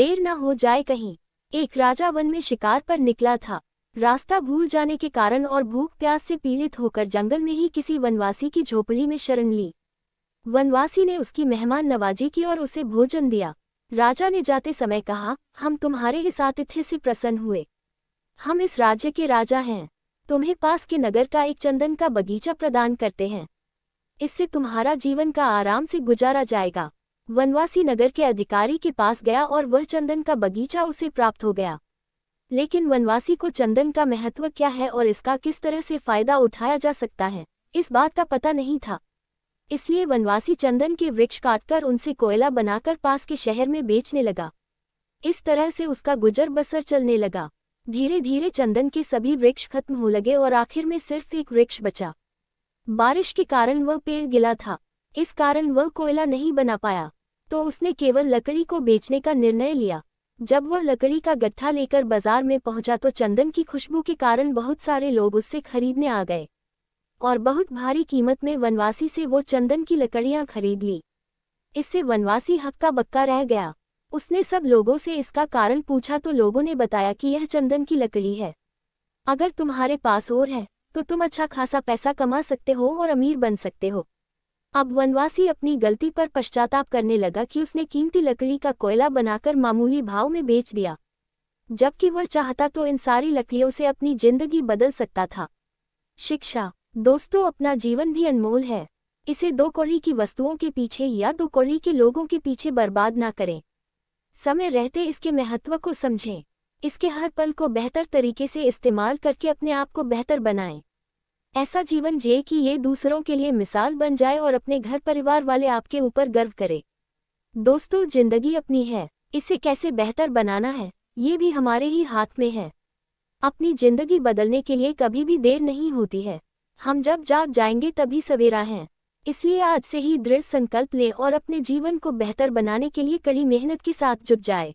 देर न हो जाए कहीं। एक राजा वन में शिकार पर निकला था। रास्ता भूल जाने के कारण और भूख प्यास से पीड़ित होकर जंगल में ही किसी वनवासी की झोपड़ी में शरण ली। वनवासी ने उसकी मेहमान नवाजी की और उसे भोजन दिया। राजा ने जाते समय कहा, हम तुम्हारे इस आतिथ्य से प्रसन्न हुए। हम इस राज्य के राजा हैं। तुम्हें पास के नगर का एक चंदन का बगीचा प्रदान करते हैं। इससे तुम्हारा जीवन का आराम से गुजारा जाएगा। वनवासी नगर के अधिकारी के पास गया और वह चंदन का बगीचा उसे प्राप्त हो गया। लेकिन वनवासी को चंदन का महत्व क्या है और इसका किस तरह से फायदा उठाया जा सकता है, इस बात का पता नहीं था। इसलिए वनवासी चंदन के वृक्ष काटकर उनसे कोयला बनाकर पास के शहर में बेचने लगा। इस तरह से उसका गुजर बसर चलने लगा। धीरे धीरे चंदन के सभी वृक्ष खत्म हो लगे और आखिर में सिर्फ एक वृक्ष बचा। बारिश के कारण वह पेड़ गिला था, इस कारण वह कोयला नहीं बना पाया, तो उसने केवल लकड़ी को बेचने का निर्णय लिया। जब वह लकड़ी का गट्ठा लेकर बाजार में पहुंचा तो चंदन की खुशबू के कारण बहुत सारे लोग उससे खरीदने आ गए और बहुत भारी कीमत में वनवासी से वो चंदन की लकड़ियां खरीद ली। इससे वनवासी हक्का बक्का रह गया। उसने सब लोगों से इसका कारण पूछा तो लोगों ने बताया कि यह चंदन की लकड़ी है। अगर तुम्हारे पास और है तो तुम अच्छा खासा पैसा कमा सकते हो और अमीर बन सकते हो। अब वनवासी अपनी गलती पर पश्चाताप करने लगा कि उसने कीमती लकड़ी का कोयला बनाकर मामूली भाव में बेच दिया, जबकि वह चाहता तो इन सारी लकड़ियों से अपनी जिंदगी बदल सकता था। शिक्षा। दोस्तों, अपना जीवन भी अनमोल है। इसे 2 कौड़ी की वस्तुओं के पीछे या 2 कौड़ी के लोगों के पीछे बर्बाद ना करें। समय रहते इसके महत्व को समझें। इसके हर पल को बेहतर तरीके से इस्तेमाल करके अपने आप को बेहतर बनाएं। ऐसा जीवन जिए कि ये दूसरों के लिए मिसाल बन जाए और अपने घर परिवार वाले आपके ऊपर गर्व करें। दोस्तों, जिंदगी अपनी है, इसे कैसे बेहतर बनाना है ये भी हमारे ही हाथ में है। अपनी जिंदगी बदलने के लिए कभी भी देर नहीं होती है। हम जब जाग जाएंगे तभी सवेरा है। इसलिए आज से ही दृढ़ संकल्प लें और अपने जीवन को बेहतर बनाने के लिए कड़ी मेहनत के साथ जुट जाए।